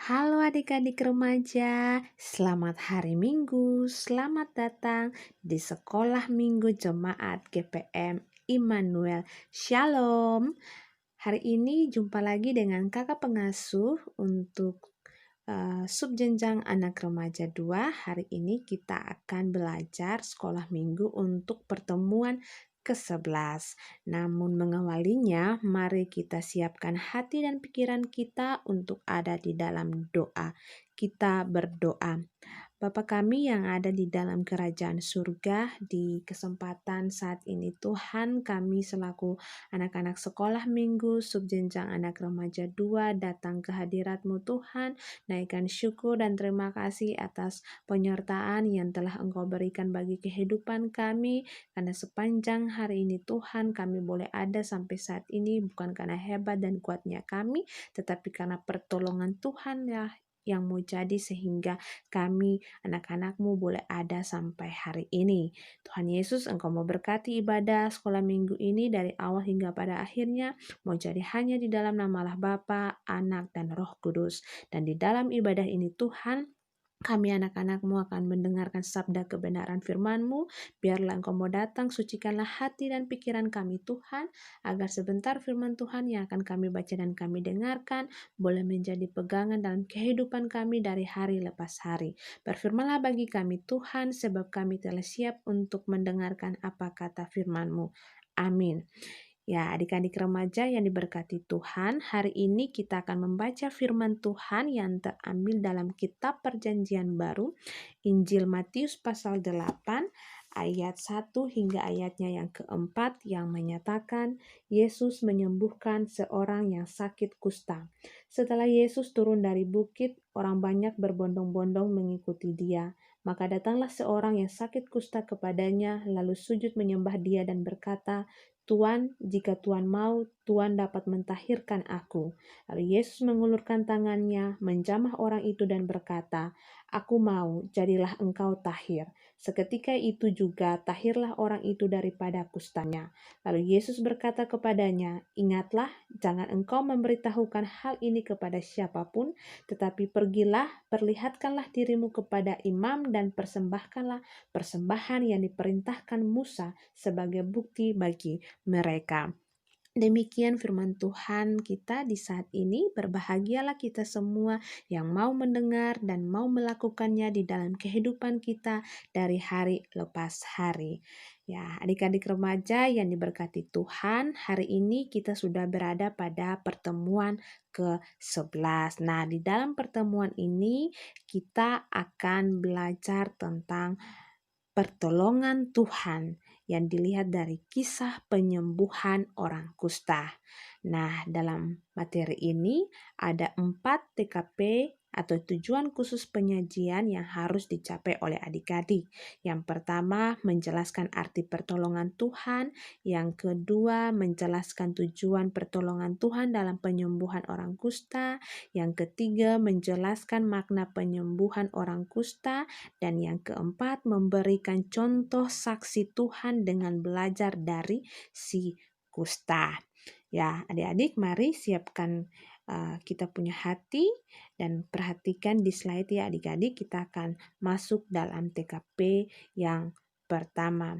Halo adik-adik remaja, selamat hari Minggu, selamat datang di Sekolah Minggu Jemaat GPM Immanuel. Shalom. Hari ini jumpa lagi dengan kakak pengasuh untuk subjenjang anak remaja 2. Hari ini kita akan belajar sekolah minggu untuk pertemuan ke-11. Namun mengawalinya, mari kita siapkan hati dan pikiran kita untuk ada di dalam doa. Kita berdoa. Bapa kami yang ada di dalam kerajaan surga, di kesempatan saat ini Tuhan, kami selaku anak-anak sekolah minggu, subjenjang anak remaja 2, datang ke hadirat-Mu Tuhan, naikkan syukur dan terima kasih atas penyertaan yang telah Engkau berikan bagi kehidupan kami, karena sepanjang hari ini Tuhan, kami boleh ada sampai saat ini, bukan karena hebat dan kuatnya kami, tetapi karena pertolongan Tuhan yang mau jadi sehingga kami anak-anak-Mu boleh ada sampai hari ini. Tuhan Yesus, Engkau mau berkati ibadah sekolah minggu ini dari awal hingga pada akhirnya, mau jadi hanya di dalam namalah Bapa, Anak, dan Roh Kudus. Dan di dalam ibadah ini Tuhan, kami anak-anak-Mu akan mendengarkan sabda kebenaran firman-Mu. Biarlah Engkau mau datang, sucikanlah hati dan pikiran kami Tuhan, agar sebentar firman Tuhan yang akan kami baca dan kami dengarkan, boleh menjadi pegangan dalam kehidupan kami dari hari lepas hari. Berfirmanlah bagi kami Tuhan, sebab kami telah siap untuk mendengarkan apa kata firman-Mu. Amin. Ya, adik-adik remaja yang diberkati Tuhan, hari ini kita akan membaca firman Tuhan yang terambil dalam kitab Perjanjian Baru, Injil Matius pasal 8, ayat 1 hingga ayatnya yang keempat yang menyatakan Yesus menyembuhkan seorang yang sakit kusta. Setelah Yesus turun dari bukit, orang banyak berbondong-bondong mengikuti dia. Maka datanglah seorang yang sakit kusta kepadanya, lalu sujud menyembah dia dan berkata, Tuan, jika Tuan mau, Tuan dapat mentahirkan aku. Lalu Yesus mengulurkan tangannya, menjamah orang itu dan berkata, Aku mau, jadilah engkau tahir. Seketika itu juga tahirlah orang itu daripada kustanya. Lalu Yesus berkata kepadanya, Ingatlah, jangan engkau memberitahukan hal ini kepada siapapun, tetapi pergilah, perlihatkanlah dirimu kepada imam dan persembahkanlah persembahan yang diperintahkan Musa sebagai bukti bagi mereka. Demikian firman Tuhan kita di saat ini. Berbahagialah kita semua yang mau mendengar dan mau melakukannya di dalam kehidupan kita dari hari lepas hari. Ya, adik-adik remaja yang diberkati Tuhan, hari ini kita sudah berada pada pertemuan ke-11. Nah, di dalam pertemuan ini kita akan belajar tentang pertolongan Tuhan yang dilihat dari kisah penyembuhan orang kusta. Nah, dalam materi ini ada 4 TKP atau tujuan khusus penyajian yang harus dicapai oleh adik-adik. Yang pertama, menjelaskan arti pertolongan Tuhan. Yang kedua, menjelaskan tujuan pertolongan Tuhan dalam penyembuhan orang kusta. Yang ketiga, menjelaskan makna penyembuhan orang kusta. Dan yang keempat, memberikan contoh saksi Tuhan dengan belajar dari si kusta. Ya, adik-adik, mari siapkan kita punya hati dan perhatikan di slide ya adik-adik. Kita akan masuk dalam TKP yang pertama,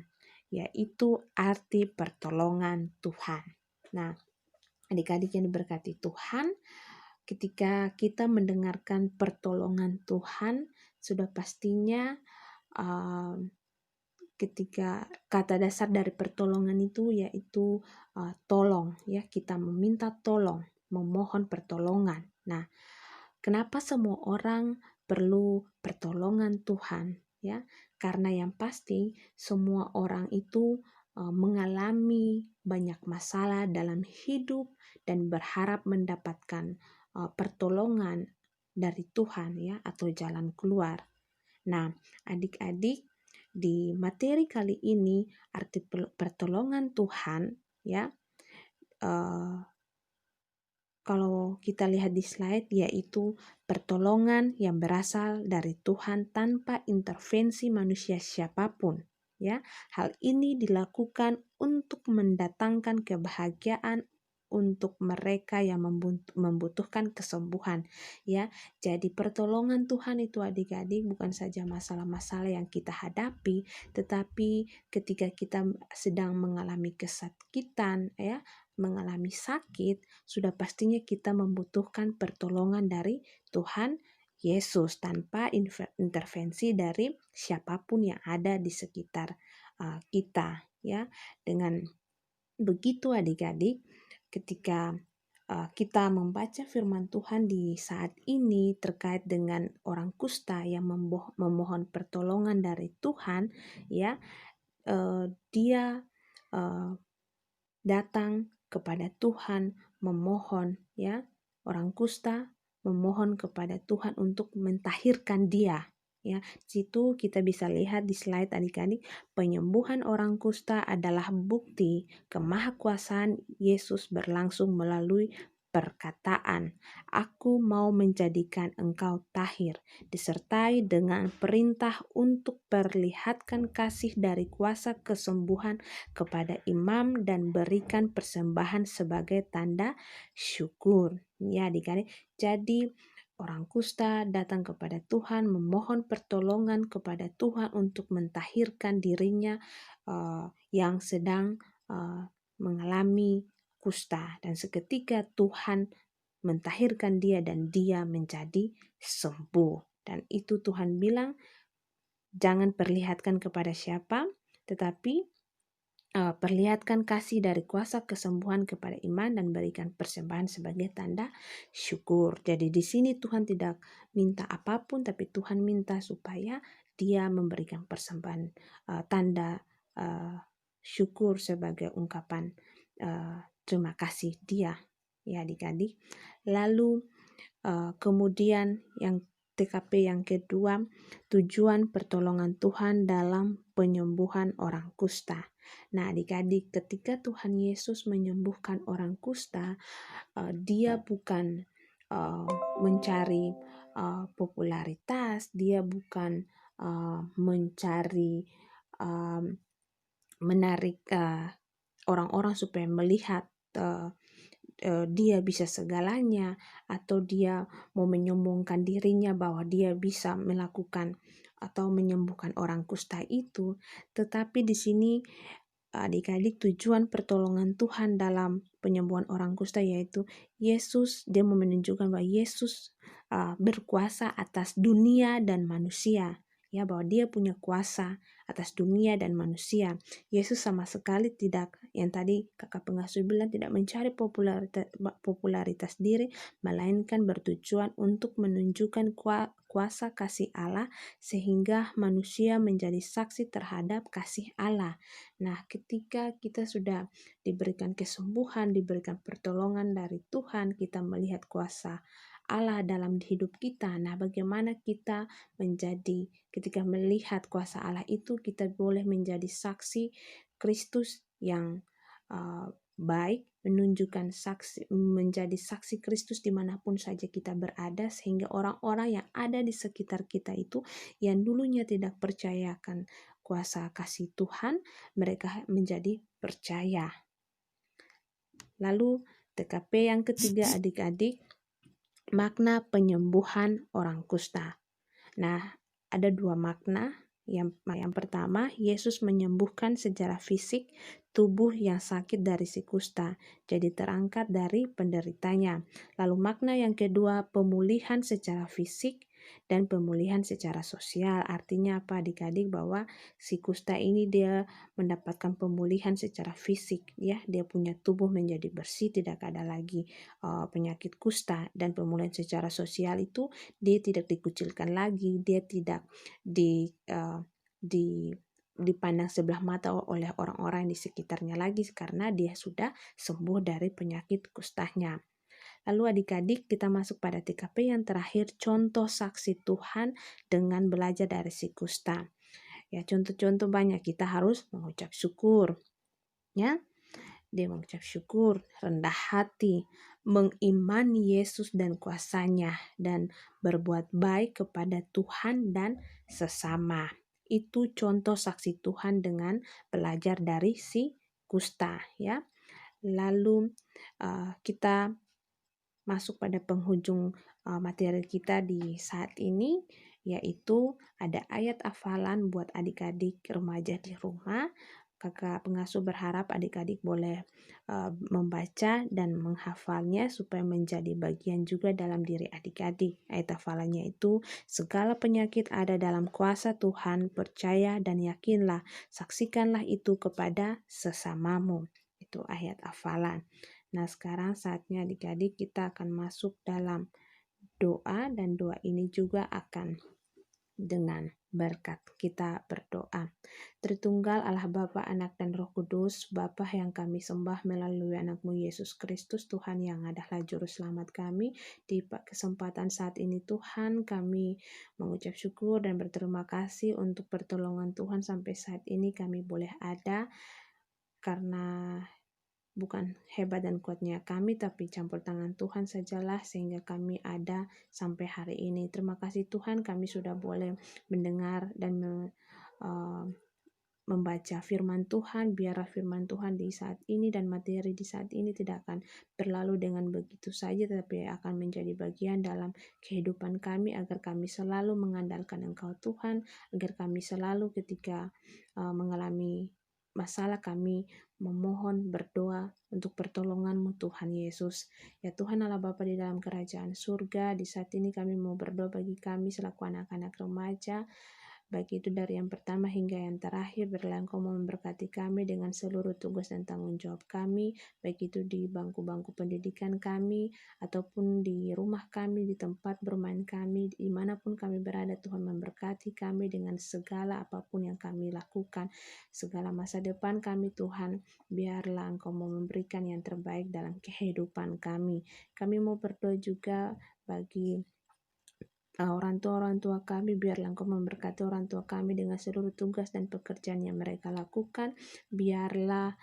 yaitu arti pertolongan Tuhan. Nah, adik-adik yang diberkati Tuhan, ketika kita mendengarkan pertolongan Tuhan, sudah pastinya ketika kata dasar dari pertolongan itu yaitu tolong, ya, kita meminta tolong, memohon pertolongan. Nah, kenapa semua orang perlu pertolongan Tuhan, ya? Karena yang pasti semua orang itu mengalami banyak masalah dalam hidup dan berharap mendapatkan pertolongan dari Tuhan, ya, atau jalan keluar. Nah, adik-adik, di materi kali ini arti pertolongan Tuhan, ya, kalau kita lihat di slide, yaitu pertolongan yang berasal dari Tuhan tanpa intervensi manusia siapapun. Ya, hal ini dilakukan untuk mendatangkan kebahagiaan untuk mereka yang membutuhkan kesembuhan, ya. Jadi pertolongan Tuhan itu adik-adik bukan saja masalah-masalah yang kita hadapi, tetapi ketika kita sedang mengalami kesakitan, ya, mengalami sakit, sudah pastinya kita membutuhkan pertolongan dari Tuhan Yesus tanpa intervensi dari siapapun yang ada di sekitar kita, ya. Dengan begitu adik-adik, ketika kita membaca firman Tuhan di saat ini terkait dengan orang kusta yang memohon pertolongan dari Tuhan, ya, dia datang kepada Tuhan memohon, ya, orang kusta memohon kepada Tuhan untuk mentahirkan dia, ya. Situ kita bisa lihat di slide adik-adik, penyembuhan orang kusta adalah bukti kemahakuasaan Yesus berlangsung melalui perkataan, "Aku mau menjadikan engkau tahir," disertai dengan perintah untuk perlihatkan kasih dari kuasa kesembuhan kepada imam dan berikan persembahan sebagai tanda syukur. Ya, adik-adik. Jadi orang kusta datang kepada Tuhan, memohon pertolongan kepada Tuhan untuk mentahirkan dirinya yang sedang mengalami kusta. Dan seketika Tuhan mentahirkan dia dan dia menjadi sembuh. Dan itu Tuhan bilang, jangan perlihatkan kepada siapa, tetapi perlihatkan kasih dari kuasa kesembuhan kepada iman dan berikan persembahan sebagai tanda syukur. Jadi di sini Tuhan tidak minta apapun, tapi Tuhan minta supaya dia memberikan persembahan tanda syukur sebagai ungkapan terima kasih dia, ya adik-adik. Lalu kemudian yang TKP yang kedua, tujuan pertolongan Tuhan dalam penyembuhan orang kusta. Nah, adik-adik, ketika Tuhan Yesus menyembuhkan orang kusta, dia bukan mencari popularitas, dia bukan mencari menarik orang-orang supaya melihat dia bisa segalanya, atau dia mau menyombongkan dirinya bahwa dia bisa melakukan atau menyembuhkan orang kusta itu. Tetapi di sini adik-adik, tujuan pertolongan Tuhan dalam penyembuhan orang kusta yaitu Yesus, dia mau menunjukkan bahwa Yesus berkuasa atas dunia dan manusia, ya, bahwa dia punya kuasa atas dunia dan manusia. Yesus sama sekali tidak, yang tadi kakak pengasuh bilang, tidak mencari popularitas diri, melainkan bertujuan untuk menunjukkan kuasa kasih Allah sehingga manusia menjadi saksi terhadap kasih Allah. Nah, ketika kita sudah diberikan kesembuhan, diberikan pertolongan dari Tuhan, kita melihat kuasa Allah dalam hidup kita. Nah, bagaimana kita menjadi, ketika melihat kuasa Allah itu, kita boleh menjadi saksi Kristus yang baik, menunjukkan saksi, menjadi saksi Kristus dimanapun saja kita berada, sehingga orang-orang yang ada di sekitar kita itu yang dulunya tidak percayakan kuasa kasih Tuhan, mereka menjadi percaya. Lalu TKP yang ketiga adik-adik, makna penyembuhan orang kusta. Nah, ada dua makna. Yang pertama, Yesus menyembuhkan secara fisik tubuh yang sakit dari si kusta, jadi terangkat dari penderitanya. Lalu makna yang kedua, pemulihan secara fisik dan pemulihan secara sosial. Artinya apa adik-adik? Bahwa si kusta ini dia mendapatkan pemulihan secara fisik, ya, dia punya tubuh menjadi bersih, tidak ada lagi penyakit kusta. Dan pemulihan secara sosial itu dia tidak dikucilkan lagi, dia tidak dipandang sebelah mata oleh orang-orang di sekitarnya lagi, karena dia sudah sembuh dari penyakit kustanya. Lalu adik-adik, kita masuk pada TKP yang terakhir, contoh saksi Tuhan dengan belajar dari si kusta. Ya, contoh-contoh banyak, kita harus mengucap syukur, ya. Dia mengucap syukur, rendah hati, mengimani Yesus dan kuasanya, dan berbuat baik kepada Tuhan dan sesama. Itu contoh saksi Tuhan dengan belajar dari si kusta, ya. Lalu kita masuk pada penghujung materi kita di saat ini, yaitu ada ayat hafalan buat adik-adik remaja di rumah. Kakak pengasuh berharap adik-adik boleh membaca dan menghafalnya supaya menjadi bagian juga dalam diri adik-adik. Ayat hafalannya itu, segala penyakit ada dalam kuasa Tuhan, percaya dan yakinlah, saksikanlah itu kepada sesamamu. Itu ayat hafalan. Nah, sekarang saatnya adik-adik kita akan masuk dalam doa, dan doa ini juga akan dengan berkat. Kita berdoa. Tritunggal Allah Bapa, Anak dan Roh Kudus, Bapa yang kami sembah melalui anakmu Yesus Kristus, Tuhan yang adalah juru selamat kami. Di kesempatan saat ini Tuhan, kami mengucap syukur dan berterima kasih untuk pertolongan Tuhan sampai saat ini kami boleh ada, karena bukan hebat dan kuatnya kami, tapi campur tangan Tuhan sajalah sehingga kami ada sampai hari ini. Terima kasih Tuhan, kami sudah boleh mendengar dan membaca firman Tuhan. Biarlah firman Tuhan di saat ini dan materi di saat ini tidak akan berlalu dengan begitu saja, tetapi akan menjadi bagian dalam kehidupan kami, agar kami selalu mengandalkan Engkau Tuhan, agar kami selalu ketika mengalami masalah kami memohon, berdoa untuk pertolongan-Mu Tuhan Yesus. Ya Tuhan Allah Bapa di dalam kerajaan surga, di saat ini kami mau berdoa bagi kami selaku anak-anak remaja, baik itu dari yang pertama hingga yang terakhir. Biarlah Engkau memberkati kami dengan seluruh tugas dan tanggung jawab kami, baik itu di bangku-bangku pendidikan kami, ataupun di rumah kami, di tempat bermain kami, dimanapun kami berada. Tuhan memberkati kami dengan segala apapun yang kami lakukan, segala masa depan kami Tuhan. Biarlah Engkau mau memberikan yang terbaik dalam kehidupan kami. Kami mau berdoa juga bagi orang tua kami. Biarlah Engkau memberkati orang tua kami dengan seluruh tugas dan pekerjaan yang mereka lakukan. Biarlah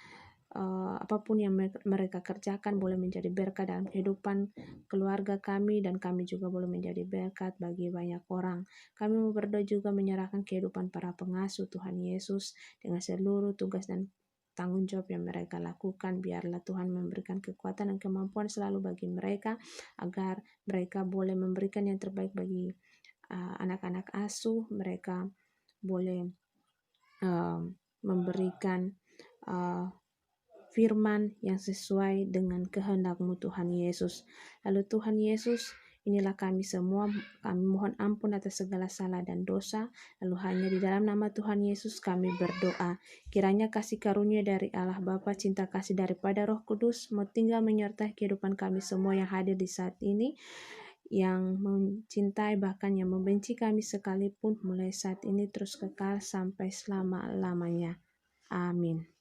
apapun yang mereka kerjakan boleh menjadi berkat dalam kehidupan keluarga kami, dan kami juga boleh menjadi berkat bagi banyak orang. Kami mau berdoa juga menyerahkan kehidupan para pengasuh Tuhan Yesus dengan seluruh tugas dan tanggung jawab yang mereka lakukan. Biarlah Tuhan memberikan kekuatan dan kemampuan selalu bagi mereka, agar mereka boleh memberikan yang terbaik bagi anak-anak asuh. Mereka boleh memberikan firman yang sesuai dengan kehendak-Mu Tuhan Yesus. Lalu Tuhan Yesus, inilah kami semua, kami mohon ampun atas segala salah dan dosa. Lalu hanya di dalam nama Tuhan Yesus kami berdoa. Kiranya kasih karunia dari Allah Bapa, cinta kasih daripada Roh Kudus mau tinggal menyertai kehidupan kami semua yang hadir di saat ini, yang mencintai bahkan yang membenci kami sekalipun, mulai saat ini terus kekal sampai selama-lamanya. Amin.